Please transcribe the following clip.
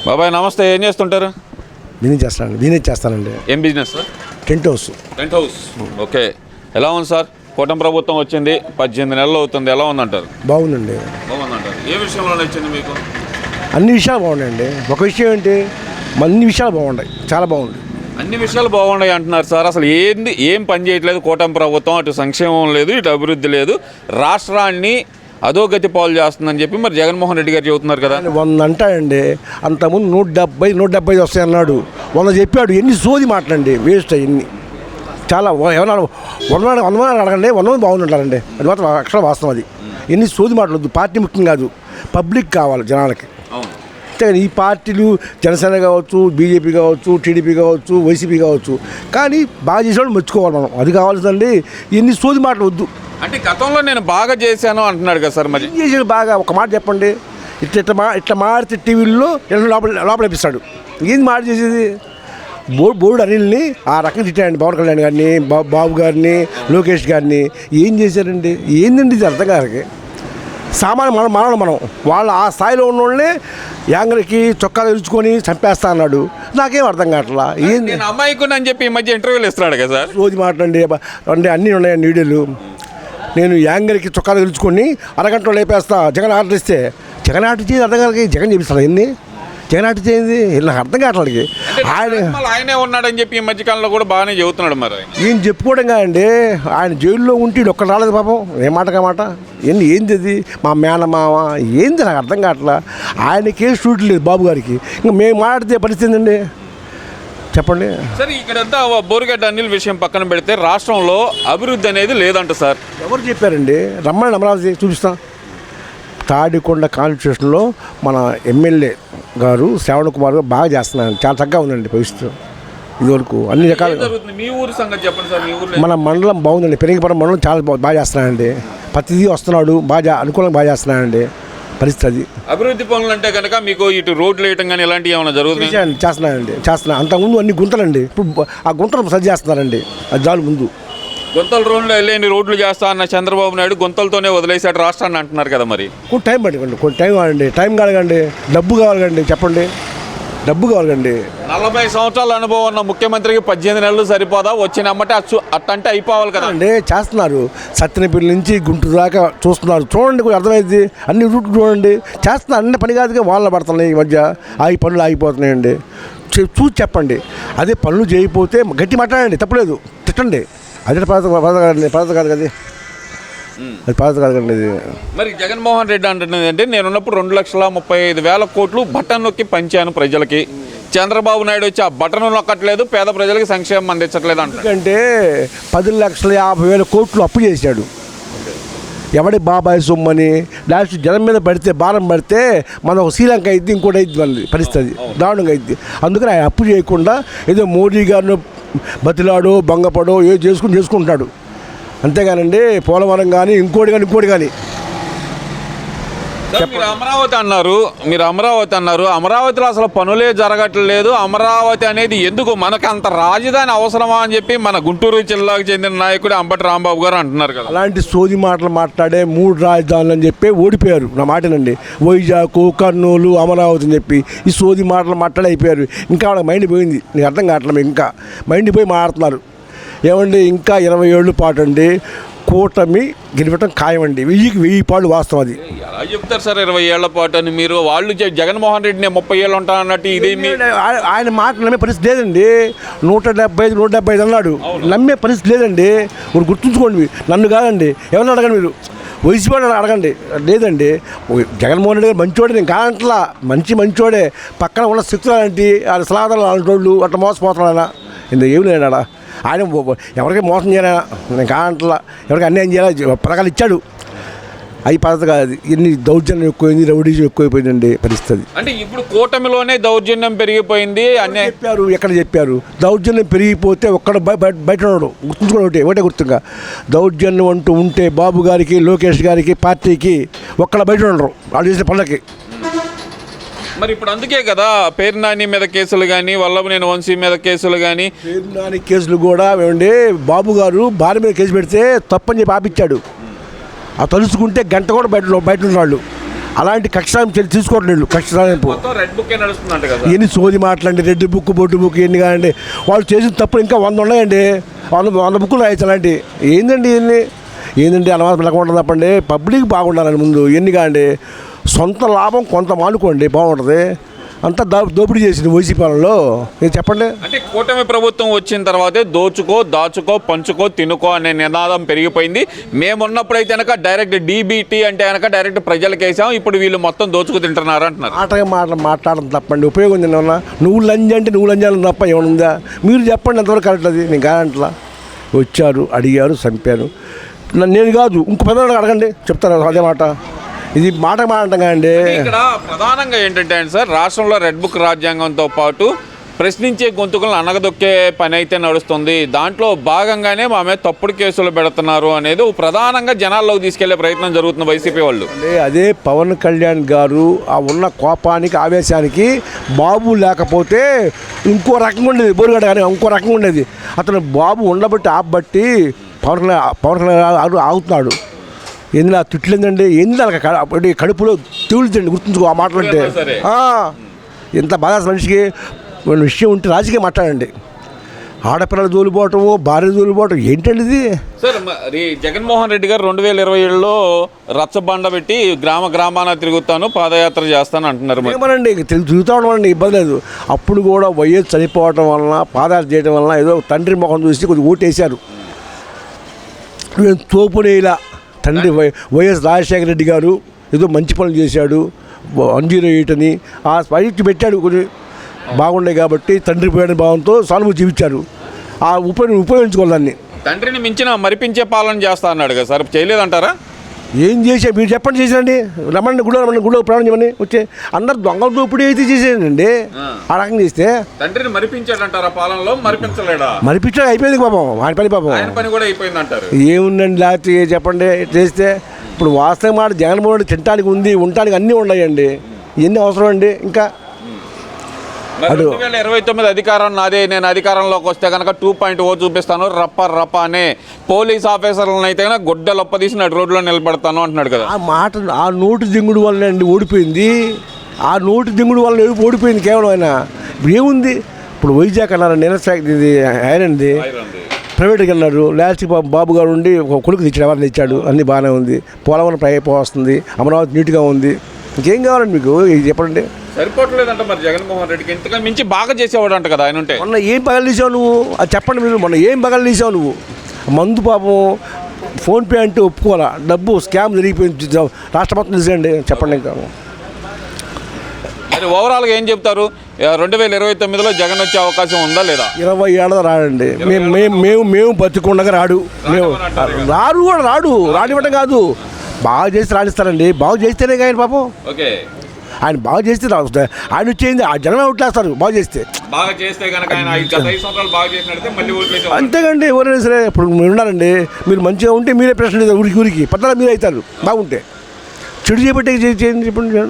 బాబాయ్ నమస్తే, ఏం చేస్తుంటారు? బిజినెస్ చేస్తానండి. ఏం business sir? Tent house. Okay. ఎలా ఉంది సార్? కూటమి ప్రభుత్వం వచ్చింది, 18 నెలలు అవుతుంది, ఎలా ఉందంటారు? బాగుందండి. ఏ విషయంలో నచ్చింది మీకు? అన్ని విషయాలు బాగున్నాయండి. ఒక విషయం ఏంటి, అన్ని విషయాలు బాగున్నాయి, చాలా బాగుంది. అన్ని విషయాలు బాగున్నాయి అంటున్నారు సార్. అసలు ఏం పని చేయట్లేదు కూటమి ప్రభుత్వం? అటు సంక్షేమం లేదు, ఇటు అభివృద్ధి లేదు, రాష్ట్రాన్ని అధోగతి పాలు చేస్తుందని చెప్పి మరి జగన్మోహన్ రెడ్డి గారు చెబుతున్నారు కదా. 100 అంటాయండి, అంతకుముందు 170 వస్తాయి అన్నాడు. 100 చెప్పాడు. ఎన్ని సోది మాట్లాడండి, వేస్ట్ అయ్యింది. చాలా ఏమన్నా 100 అడగండి, 100 బాగుంటుంటారండి. అది మాత్రం అక్షర వాస్తవం. అది ఎన్ని సోది మాట్లాడద్దు. పార్టీ ముఖ్యం కాదు, పబ్లిక్ కావాలి జనాలకి. అంతే. ఈ పార్టీలు జనసేన కావచ్చు, బీజేపీ కావచ్చు, టీడీపీ కావచ్చు, వైసీపీ కావచ్చు, కానీ బాగా చేసేవాళ్ళు మెచ్చుకోవాలి మనం. అది కావాల్సిందండి. ఎన్ని సోది మాటలు వద్దు. అంటే గతంలో నేను బాగా చేశాను అంటున్నాడు కదా సార్. మరి చేసాడు బాగా, ఒక మాట చెప్పండి. ఇట్లా మాడితే టీవీల్లో లోపల వేపిస్తాడు. ఏంది మాట చేసేది? బోర్డు అనిల్ని ఆ రకంగా తిట్టాడండి. పవన్ కళ్యాణ్ గారిని, బాబు గారిని, లోకేష్ గారిని. ఏం చేశారండి? ఏందండి ఇది అర్థం కాదు. సామాన్య మనం వాళ్ళు ఆ స్థాయిలో ఉన్న వాళ్ళని యాంగర్కి చొక్కాలు ఇరుచుకొని చంపేస్తా అన్నాడు. నాకేం అర్థం కావట్లా. ఏంది అమ్మాయికుని అని చెప్పి ఈ మధ్య ఇంటర్వ్యూలు ఇస్తున్నాడు కదా సార్. రోజు మాట్లాడండి అంటే అన్నీ ఉన్నాయండి వీడియోలు. నేను యాంగర్కి చొక్కాలు ఇరుచుకొని అరగంటలో లేపేస్తా జగన్ ఆర్డర్ ఇస్తే. జగన్ ఆర్డర్ చేసి అర్థం కాదు. జగన్ చేపిస్తాడు ఏంది? జగన్ ఆర్డర్ చేయింది నాకు అర్థం కావట్లేదు. ఆయనే ఉన్నాడని చెప్పి ఈ మధ్యకాలంలో కూడా బాగానే చెబుతున్నాడు. మరి ఈయన చెప్పుకోవడం కాదండి, ఆయన జైల్లో ఉంటే ఒక్కడు రాలేదు పాపం. ఏ మాట మాట ఏంది అది? మా మేనమామ ఏంది నాకు అర్థం కావట్లా. ఆయనకే షూట్ లేదు బాబు గారికి. ఇంకా మేము మాట్లాడితే పరిస్థితి అండి, చెప్పండి. సరే, ఇక్కడంతా బోరుగడ్డ అనిల్ విషయం పక్కన పెడితే రాష్ట్రంలో అభివృద్ధి అనేది లేదంట సార్. ఎవరు చెప్పారండి? రమ్మని అమరావతి చూపిస్తాం. తాడికొండ కాన్స్టిట్యూషన్లో మన ఎమ్మెల్యే గారు శ్రావణ్ కుమార్ గారు బాగా చేస్తున్నారు. చాలా చక్కగా ఉందండి పరిస్థితి. ఇదివరకు అన్ని రకాలుగా. మీ ఊరు సంగతి చెప్పండి సార్. మీ ఊరు మన మండలం బాగుందండి. పెరిగిపురం మండలం చాలా బాగా చేస్తున్నానండి. ప్రతిదీ వస్తున్నాడు, బాగా అనుకూలంగా బాగా చేస్తున్నానండి. పరిస్థితి అభివృద్ధి పనులు అంటే కనుక మీకు ఇటు రోడ్లు వేయటం కానీ ఇలాంటివి ఏమైనా జరుగుతుంది? చేస్తున్నా. అంతకుముందు అన్ని గుంతలండి, ఇప్పుడు ఆ గుంతలు సరి చేస్తున్నారండి. అది చాలు. ముందు గుంతల రోడ్లు వెళ్ళి రోడ్లు చేస్తా అన్న చంద్రబాబు నాయుడు గుంతలతోనే వదిలేశాడు రాష్ట్రాన్ని అంటున్నారు కదా. మరి కొంచెం టైం పట్టుకోండి, కొంచెం టైం కావాలండి. టైం కావాలండి, డబ్బు కావాలండి. చెప్పండి, డబ్బు కావాలండి. 40 సంవత్సరాల అనుభవం ఉన్న ముఖ్యమంత్రికి 18 నెలలు సరిపోదా? వచ్చిన అమ్మటే అట్టంటే అయిపోవాలి కదా అండి. చేస్తున్నారు. సత్యనపల్లి నుంచి గుంటూరు దాకా చూస్తున్నారు. చూడండి, కొంచెం అర్థమైంది. అన్ని రూట్లు చూడండి. చేస్తున్నారు. అన్ని పని కాదుగా వాళ్ళ పడుతున్నాయి. ఈ మధ్య ఈ పనులు ఆగిపోతున్నాయండి. చూసి చెప్పండి. అదే పనులు చేయకపోతే గట్టి మాట్లాడండి, తప్పలేదు. తిట్టండి. అదే పద్ధతి కాదు కదా. అది పద్ధతి కాదు కండి ఇది. మరి జగన్మోహన్ రెడ్డి అంటున్నది అంటే నేనున్నప్పుడు 2,35,000 కోట్లు బటన్ నొక్కి పంచాను ప్రజలకి. చంద్రబాబు నాయుడు వచ్చి ఆ బటన్ నొక్కట్లేదు, పేద ప్రజలకి సంక్షేమం అందించట్లేదు అంట. ఎందుకంటే 10,50,000 కోట్లు అప్పు చేశాడు. ఎవడి బాబాయ్ సొమ్మని లాస్ట్ జనం మీద పడితే, భారం పడితే మనం ఒక శ్రీలంక అయింది, ఇంకోటి అయింది. మళ్ళీ పరిస్థితి దారుణంగా అయింది. అందుకని ఆయన అప్పు చేయకుండా ఏదో మోడీ గారిని బతిలాడో భంగపడో ఏదో చేసుకుంటాడు. అంతేగానండి పోలవరం కానీ ఇంకోటి కానీ. మీరు అమరావతి అన్నారు. అమరావతిలో అసలు పనులే జరగట్లేదు. అమరావతి అనేది ఎందుకు మనకు అంత రాజధాని అవసరమా అని చెప్పి మన గుంటూరు జిల్లాకు చెందిన నాయకుడు అంబటి రాంబాబు గారు అంటున్నారు కదా. అలాంటి సోది మాటలు మాట్లాడే 3 రాజధానులు అని చెప్పి ఓడిపోయారు. నా మాటనండి. వైజాగ్, కర్నూలు, అమరావతి అని చెప్పి ఈ సోది మాటలు మాట్లాడి అయిపోయారు. ఇంకా వాళ్ళకి మైండ్ పోయింది. నీకు అర్థం కావట్లేదు. ఇంకా మైండ్ పోయి మాట్లాడుతున్నారు. ఏమండి, ఇంకా 20 ఏళ్ళ పాటు అండి కూటమి గెలవటం ఖాయమండి. 1000 పాళ్ళు వాస్తవం. అది ఎలా చెప్తారు సార్ 20 ఏళ్ల పాటు అని? మీరు వాళ్ళు జగన్మోహన్ రెడ్డిని 30 ఏళ్ళు ఉంటా అన్నట్టు ఇది ఆయన మాట నమ్మే పరిస్థితి లేదండి. 175 అన్నాడు. నమ్మే పరిస్థితి లేదండి. మీరు గుర్తుంచుకోండి. నన్ను కాదండి, ఎవరిని అడగండి. మీరు వయసు అడగండి. లేదండి, జగన్మోహన్ రెడ్డి గారు మంచోడే, నేను కాదంటలా. మంచోడే. పక్కన ఉన్న శక్తులు అలాంటి సలహాదారులు అలాంటి వాళ్ళు అట్లా మోసపోతున్నాడా? ఇందులో ఏమి లేడా? ఆయన ఎవరికి మోసం చేయాలా? నేను కాదంటలా. ఎవరికి అన్యాయం చేయాలా? పథకాలు ఇచ్చాడు. అవి పద్ధతి కాదు. ఎన్ని దౌర్జన్యం ఎక్కువైంది, రౌడీజం ఎక్కువైపోయిందండి పరిస్థితి. అంటే ఇప్పుడు కూటమిలోనే దౌర్జన్యం పెరిగిపోయింది అని చెప్పారు. ఎక్కడ చెప్పారు? దౌర్జన్యం పెరిగిపోతే ఒక్కడ బయట ఉన్నాడు. గుర్తుంచుకోండి, ఒకటే గుర్తుగా. దౌర్జన్యం అంటూ ఉంటే బాబు గారికి, లోకేష్ గారికి, పార్టీకి ఒక్కడ బయట ఉండరు వాళ్ళు చేసిన పనులకి. మరి ఇప్పుడు అందుకే కదా పేరు నాని మీద కేసులు కానీ, వల్లభనేని వంశీ మీద కేసులు కానీ. పేరు నాని కేసులు కూడా ఏమండి, బాబు గారు భార్య మీద కేసు పెడితే తప్పని చెప్పి ఆపిచ్చాడు. ఆ తలుచుకుంటే గంట కూడా బయట ఉన్నాళ్ళు. అలాంటి కక్షాం తీసుకోవట్లేదు కక్షాంపు. మొత్తం రెడ్ బుక్ నడుస్తుందంట కదా. ఎన్ని సోది మాటలండి, రెడ్ బుక్ బొట్టు బుక్ ఎన్ని కాదండి. వాళ్ళు చేసిన తప్పులు ఇంకా 100 ఉన్నాయండి. 100 బుక్కులు రాయచ్చు అలాంటి. ఏందండి ఏందండి అలవాటు లేకుండా తప్పండి. పబ్లిక్ బాగుండాలని ముందు ఎన్ని కాండి. సొంత లాభం కొంత మానుకోండి బాగుంటుంది. అంతా దోపిడీ చేసింది వైసీపీ వాళ్ళలో. మీరు చెప్పండి. అంటే కూటమి ప్రభుత్వం వచ్చిన తర్వాతే దోచుకో దాచుకో పంచుకో తినుకో అనే నినాదం పెరిగిపోయింది. మేమున్నప్పుడైతే కనుక డైరెక్ట్ డీబీటీ అంటే కనుక డైరెక్ట్ ప్రజలకు వేసాం. ఇప్పుడు వీళ్ళు మొత్తం దోచుకు తింటున్నారు అంటున్నారు. మాట్లాడడం తప్పండి. ఉపయోగం ఉంది ఏమన్నా? నువ్వు లంజ అంటే నువ్వు లంజాలని తప్ప ఏమైనా ఉందా? మీరు చెప్పండి ఎంతవరకు కరెక్ట్ అది. నేను కాదంట్లా. వచ్చారు, అడిగారు, చంపారు. నేను కాదు ఇంకో పెద్దవాళ్ళు అడగండి, చెప్తారు అదే మాట. ఇది మాట అంటాం కదండి. ఇక్కడ ప్రధానంగా ఏంటంటే సార్, రాష్ట్రంలో రెడ్ బుక్ రాజ్యాంగంతో పాటు ప్రశ్నించే గొంతుకులను అనగదొక్కే పని అయితే నడుస్తుంది. దాంట్లో భాగంగానే మా మీద తప్పుడు కేసులు పెడుతున్నారు అనేది ప్రధానంగా జనాల్లోకి తీసుకెళ్లే ప్రయత్నం జరుగుతుంది వైసీపీ వాళ్ళు. అదే పవన్ కళ్యాణ్ గారు ఆ ఉన్న కోపానికి ఆవేశానికి బాబు లేకపోతే ఇంకో రకంగా ఉండేది. బోరుగడ్డ కానీ ఇంకో రకంగా ఉండేది. అతను బాబు ఉండబట్టి ఆపబట్టి పవన్ కళ్యాణ్ ఆగుతున్నాడు. ఏంది ఆ తిట్లేదండి, ఏంది వాళ్ళకి కడుపులో తూలుతండి. గుర్తుంచుకో ఆ మాటలంటే. ఎంత బాధ మనిషికి. విషయం ఉంటే రాజకీయం మాట్లాడండి. ఆడపిల్లలు జోలిపోవటము, భార్య జోలిపోవటం ఏంటండి ఇది? సార్ మరి జగన్మోహన్ రెడ్డి గారు 2027లో రచ్చబండ పెట్టి గ్రామాన తిరుగుతాను, పాదయాత్ర చేస్తాను అంటున్నారు. ఏమనండి తిరుగుతూ ఉండమండి, ఇబ్బంది లేదు. అప్పుడు కూడా వైఎస్ చనిపోవటం వలన పాదయాత్ర చేయడం వలన ఏదో తండ్రి ముఖం చూసి కొద్దిగా ఓటేశారు. తోపునేలా తండ్రి వైఎస్ రాజశేఖర రెడ్డి గారు ఏదో మంచి పనులు చేశాడు, 108 అని ఆ స్పైట్ పెట్టాడు. కొన్ని బాగున్నాయి కాబట్టి తండ్రి పోయిన భావంతో సానుభూతి జీవించారు. ఆ ఉపయోగించుకోవాలి దాన్ని. తండ్రిని మించిన మరిపించే పాలన చేస్తా అన్నాడు కదా సార్, చేయలేదంటారా? ఏం చేసా మీరు చెప్పండి. చేశారండి. రమ్మని గుడిలో ప్రాణం చేయమని వచ్చే అందరు దొంగల దోపిడీ అయితే చేసేయండి. ఆ రకంగా చేస్తే తండ్రిని మరిపించాడంటారా పాలనలో? మరిపించలేడా? మరిపించడం అయిపోయింది పాపం. ఆయన పని పాపం. ఆయన పని కూడా అయిపోయింది అంటారు. ఏముందండి లేకపోతే చెప్పండి చేస్తే. ఇప్పుడు వాస్తవం మాట జగన్మోహన్ రెడ్డి తినడానికి ఉంది, ఉండటానికి అన్నీ ఉన్నాయండి. ఇవన్నీ అవసరం అండి. ఇంకా 2029 అధికారం నాదే, నేను అధికారంలోకి వస్తే కనుక 2.0 చూపిస్తాను, రప్ప అనే పోలీస్ ఆఫీసర్లను అయితే కనుక గుడ్డలొప్ప తీసి నడు రోడ్లో నిలబెడతాను అంటున్నాడు కదా. ఆ మాట ఆ నోటు దింగుడు వల్ల అండి ఓడిపోయింది. ఆ నోటు దింగుడు వల్ల ఓడిపోయింది కేవలం. ఆయన ఇప్పుడు ఏముంది? ఇప్పుడు వైజాగ్ అన్నారు, ఇది ఆయనండి ప్రైవేట్కి వెళ్ళారు. లాస్ట్కి బాబు గారు ఉండి ఒక కొడుకు తెచ్చాడు, ఎవరిని తెచ్చాడు, అన్నీ బాగానే ఉంది. పోలవరం వస్తుంది, అమరావతి నీట్గా ఉంది. ఇంకేం కావాలండి మీకు? ఇది చెప్పండి. సరిపోవట్లేదంట మరి జగన్మోహన్ రెడ్డికి. ఇంతగా మించి బాగా చేసేవాడు అంట కదా ఆయన ఉంటే. మొన్న ఏం పగలు తీసావు నువ్వు? అది చెప్పండి మీరు. మొన్న ఏం పగలు తీసావు నువ్వు? మందు పాపం ఫోన్పే అంటే ఒప్పుకోవాలా, డబ్బు స్కామ్ జరిగిపోయింది రాష్ట్ర మొత్తం తీసేయండి. చెప్పండి. ఇంకా మరి ఓవరాల్గా ఏం చెప్తారు? 2029లో జగన్ వచ్చే అవకాశం ఉందా లేదా? 20 ఏళ్ళ రాడండి. మేము బతికుండగా రాడు. రానివ్వటం కాదు, బాగా చేసి రాణిస్తారండి. బాగా చేస్తేనే కానీ పాపం. ఓకే, ఆయన బాగా చేస్తే ఆయన వచ్చేది ఆ జనం ఓట్లేస్తారు. బాగా చేస్తే అంతేకండి. ఎవరైనా సరే ఇప్పుడు మీరు ఉన్నారండి, మీరు మంచిగా ఉంటే మీరే ప్రశ్న ఊరికి పక్కన మీరే అవుతారు. బాగుంటే చెడు చేపట్టే చేయండి చెప్పండి.